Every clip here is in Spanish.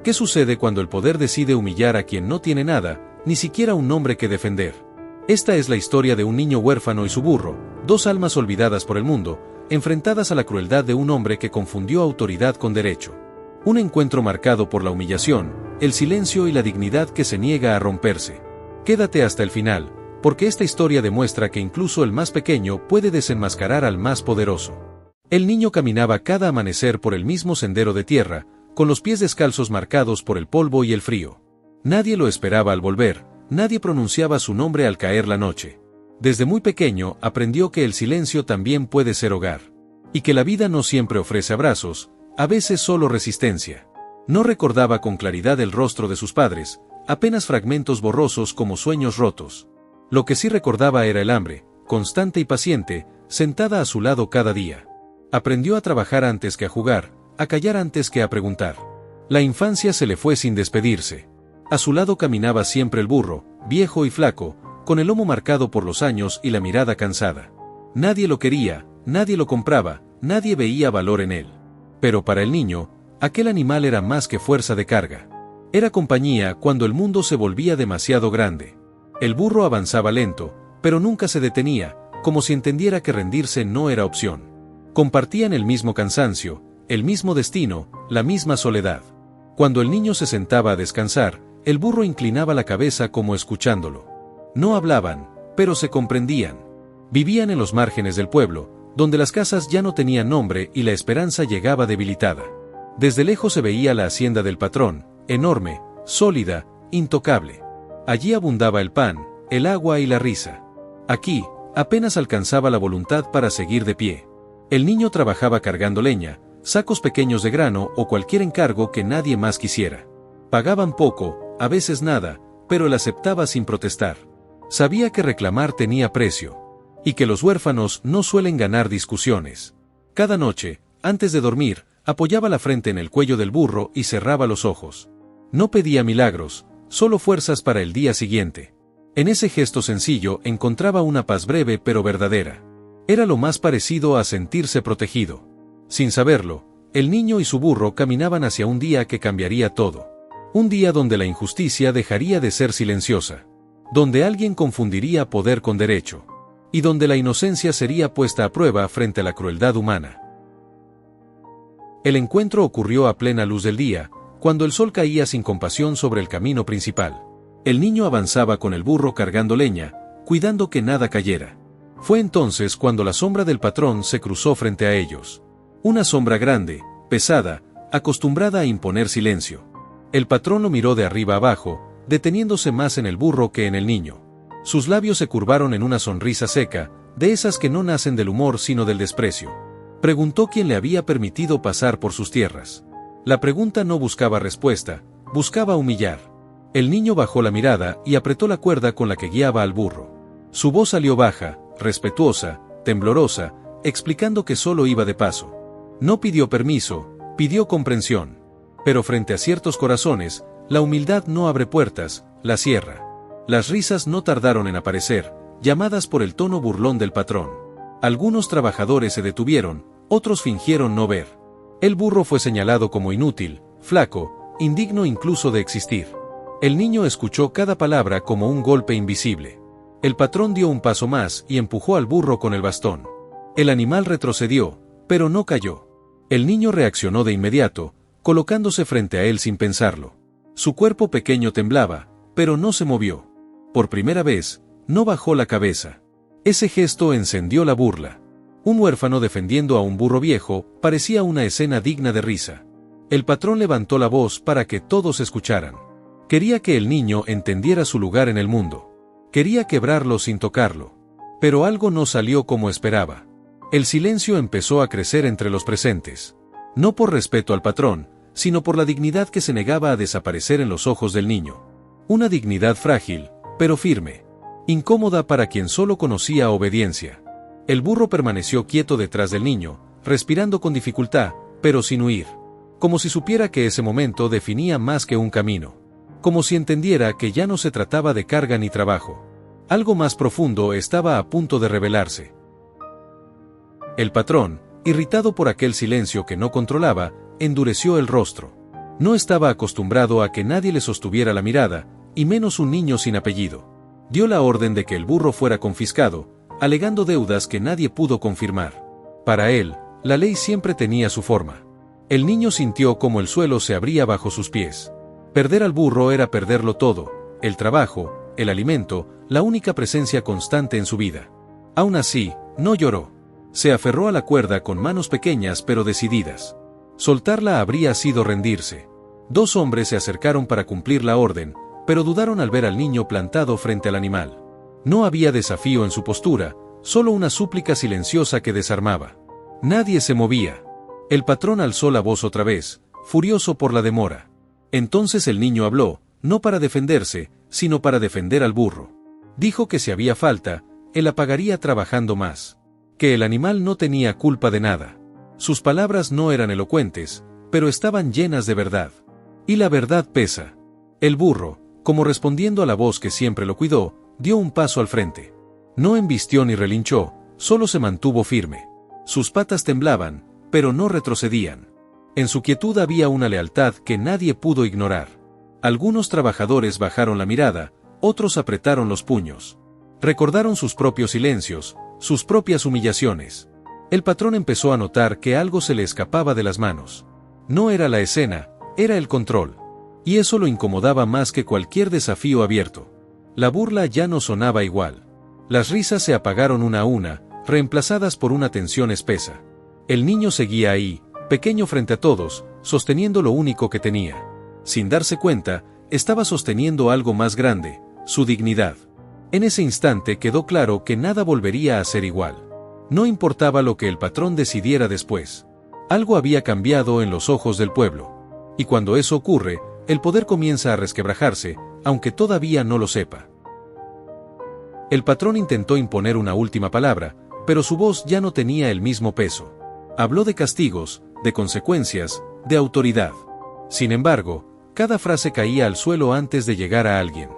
¿Qué sucede cuando el poder decide humillar a quien no tiene nada, ni siquiera un nombre que defender? Esta es la historia de un niño huérfano y su burro, dos almas olvidadas por el mundo, enfrentadas a la crueldad de un hombre que confundió autoridad con derecho. Un encuentro marcado por la humillación, el silencio y la dignidad que se niega a romperse. Quédate hasta el final, porque esta historia demuestra que incluso el más pequeño puede desenmascarar al más poderoso. El niño caminaba cada amanecer por el mismo sendero de tierra, con los pies descalzos marcados por el polvo y el frío. Nadie lo esperaba al volver, nadie pronunciaba su nombre al caer la noche. Desde muy pequeño aprendió que el silencio también puede ser hogar. Y que la vida no siempre ofrece abrazos, a veces solo resistencia. No recordaba con claridad el rostro de sus padres, apenas fragmentos borrosos como sueños rotos. Lo que sí recordaba era el hambre, constante y paciente, sentada a su lado cada día. Aprendió a trabajar antes que a jugar, a callar antes que a preguntar. La infancia se le fue sin despedirse. A su lado caminaba siempre el burro, viejo y flaco, con el lomo marcado por los años y la mirada cansada. Nadie lo quería, nadie lo compraba, nadie veía valor en él. Pero para el niño, aquel animal era más que fuerza de carga. Era compañía cuando el mundo se volvía demasiado grande. El burro avanzaba lento, pero nunca se detenía, como si entendiera que rendirse no era opción. Compartían el mismo cansancio, el mismo destino, la misma soledad. Cuando el niño se sentaba a descansar, el burro inclinaba la cabeza como escuchándolo. No hablaban, pero se comprendían. Vivían en los márgenes del pueblo, donde las casas ya no tenían nombre y la esperanza llegaba debilitada. Desde lejos se veía la hacienda del patrón, enorme, sólida, intocable. Allí abundaba el pan, el agua y la risa. Aquí, apenas alcanzaba la voluntad para seguir de pie. El niño trabajaba cargando leña, sacos pequeños de grano o cualquier encargo que nadie más quisiera. Pagaban poco, a veces nada, pero él aceptaba sin protestar. Sabía que reclamar tenía precio. Y que los huérfanos no suelen ganar discusiones. Cada noche, antes de dormir, apoyaba la frente en el cuello del burro y cerraba los ojos. No pedía milagros, solo fuerzas para el día siguiente. En ese gesto sencillo encontraba una paz breve pero verdadera. Era lo más parecido a sentirse protegido. Sin saberlo, el niño y su burro caminaban hacia un día que cambiaría todo. Un día donde la injusticia dejaría de ser silenciosa. Donde alguien confundiría poder con derecho. Y donde la inocencia sería puesta a prueba frente a la crueldad humana. El encuentro ocurrió a plena luz del día, cuando el sol caía sin compasión sobre el camino principal. El niño avanzaba con el burro cargando leña, cuidando que nada cayera. Fue entonces cuando la sombra del patrón se cruzó frente a ellos. Una sombra grande, pesada, acostumbrada a imponer silencio. El patrón lo miró de arriba abajo, deteniéndose más en el burro que en el niño. Sus labios se curvaron en una sonrisa seca, de esas que no nacen del humor sino del desprecio. Preguntó quién le había permitido pasar por sus tierras. La pregunta no buscaba respuesta, buscaba humillar. El niño bajó la mirada y apretó la cuerda con la que guiaba al burro. Su voz salió baja, respetuosa, temblorosa, explicando que solo iba de paso. No pidió permiso, pidió comprensión. Pero frente a ciertos corazones, la humildad no abre puertas, la cierra. Las risas no tardaron en aparecer, llamadas por el tono burlón del patrón. Algunos trabajadores se detuvieron, otros fingieron no ver. El burro fue señalado como inútil, flaco, indigno incluso de existir. El niño escuchó cada palabra como un golpe invisible. El patrón dio un paso más y empujó al burro con el bastón. El animal retrocedió, pero no cayó. El niño reaccionó de inmediato, colocándose frente a él sin pensarlo. Su cuerpo pequeño temblaba, pero no se movió. Por primera vez, no bajó la cabeza. Ese gesto encendió la burla. Un huérfano defendiendo a un burro viejo parecía una escena digna de risa. El patrón levantó la voz para que todos escucharan. Quería que el niño entendiera su lugar en el mundo. Quería quebrarlo sin tocarlo. Pero algo no salió como esperaba. El silencio empezó a crecer entre los presentes. No por respeto al patrón, sino por la dignidad que se negaba a desaparecer en los ojos del niño. Una dignidad frágil, pero firme. Incómoda para quien solo conocía obediencia. El burro permaneció quieto detrás del niño, respirando con dificultad, pero sin huir. Como si supiera que ese momento definía más que un camino. Como si entendiera que ya no se trataba de carga ni trabajo. Algo más profundo estaba a punto de revelarse. El patrón, irritado por aquel silencio que no controlaba, endureció el rostro. No estaba acostumbrado a que nadie le sostuviera la mirada, y menos un niño sin apellido. Dio la orden de que el burro fuera confiscado, alegando deudas que nadie pudo confirmar. Para él, la ley siempre tenía su forma. El niño sintió como el suelo se abría bajo sus pies. Perder al burro era perderlo todo: el trabajo, el alimento, la única presencia constante en su vida. Aún así, no lloró. Se aferró a la cuerda con manos pequeñas pero decididas. Soltarla habría sido rendirse. 2 hombres se acercaron para cumplir la orden, pero dudaron al ver al niño plantado frente al animal. No había desafío en su postura, solo una súplica silenciosa que desarmaba. Nadie se movía. El patrón alzó la voz otra vez, furioso por la demora. Entonces el niño habló, no para defenderse, sino para defender al burro. Dijo que si había falta, él la pagaría trabajando más. Que el animal no tenía culpa de nada. Sus palabras no eran elocuentes, pero estaban llenas de verdad. Y la verdad pesa. El burro, como respondiendo a la voz que siempre lo cuidó, dio un paso al frente. No embistió ni relinchó, solo se mantuvo firme. Sus patas temblaban, pero no retrocedían. En su quietud había una lealtad que nadie pudo ignorar. Algunos trabajadores bajaron la mirada, otros apretaron los puños. Recordaron sus propios silencios, sus propias humillaciones. El patrón empezó a notar que algo se le escapaba de las manos. No era la escena, era el control. Y eso lo incomodaba más que cualquier desafío abierto. La burla ya no sonaba igual. Las risas se apagaron una a una, reemplazadas por una tensión espesa. El niño seguía ahí, pequeño frente a todos, sosteniendo lo único que tenía. Sin darse cuenta, estaba sosteniendo algo más grande: su dignidad. En ese instante quedó claro que nada volvería a ser igual. No importaba lo que el patrón decidiera después. Algo había cambiado en los ojos del pueblo. Y cuando eso ocurre, el poder comienza a resquebrajarse, aunque todavía no lo sepa. El patrón intentó imponer una última palabra, pero su voz ya no tenía el mismo peso. Habló de castigos, de consecuencias, de autoridad. Sin embargo, cada frase caía al suelo antes de llegar a alguien.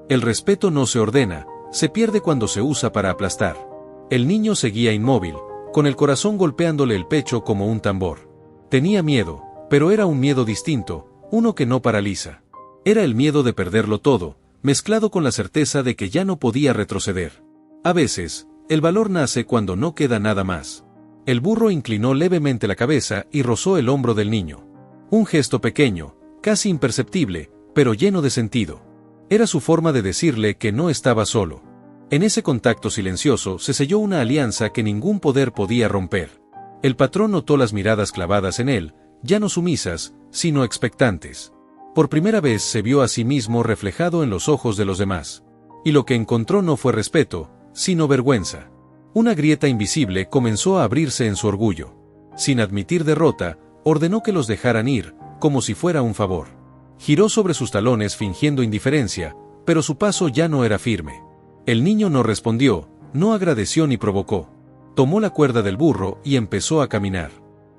El respeto no se ordena, se pierde cuando se usa para aplastar. El niño seguía inmóvil, con el corazón golpeándole el pecho como un tambor. Tenía miedo, pero era un miedo distinto, uno que no paraliza. Era el miedo de perderlo todo, mezclado con la certeza de que ya no podía retroceder. A veces, el valor nace cuando no queda nada más. El burro inclinó levemente la cabeza y rozó el hombro del niño. Un gesto pequeño, casi imperceptible, pero lleno de sentido. Era su forma de decirle que no estaba solo. En ese contacto silencioso se selló una alianza que ningún poder podía romper. El patrón notó las miradas clavadas en él, ya no sumisas, sino expectantes. Por primera vez se vio a sí mismo reflejado en los ojos de los demás. Y lo que encontró no fue respeto, sino vergüenza. Una grieta invisible comenzó a abrirse en su orgullo. Sin admitir derrota, ordenó que los dejaran ir, como si fuera un favor. Giró sobre sus talones fingiendo indiferencia, pero su paso ya no era firme. El niño no respondió, no agradeció ni provocó. Tomó la cuerda del burro y empezó a caminar.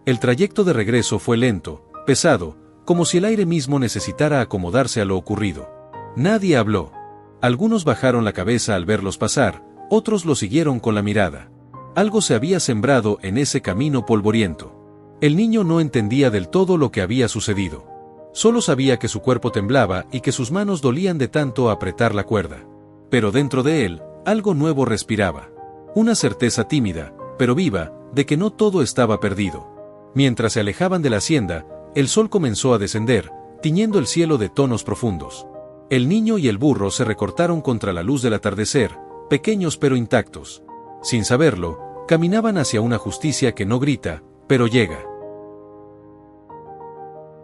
El trayecto de regreso fue lento, pesado, como si el aire mismo necesitara acomodarse a lo ocurrido. Nadie habló. Algunos bajaron la cabeza al verlos pasar, otros lo siguieron con la mirada. Algo se había sembrado en ese camino polvoriento. El niño no entendía del todo lo que había sucedido. Solo sabía que su cuerpo temblaba y que sus manos dolían de tanto apretar la cuerda. Pero dentro de él, algo nuevo respiraba. Una certeza tímida, pero viva, de que no todo estaba perdido. Mientras se alejaban de la hacienda, el sol comenzó a descender, tiñendo el cielo de tonos profundos. El niño y el burro se recortaron contra la luz del atardecer, pequeños pero intactos. Sin saberlo, caminaban hacia una justicia que no grita, pero llega.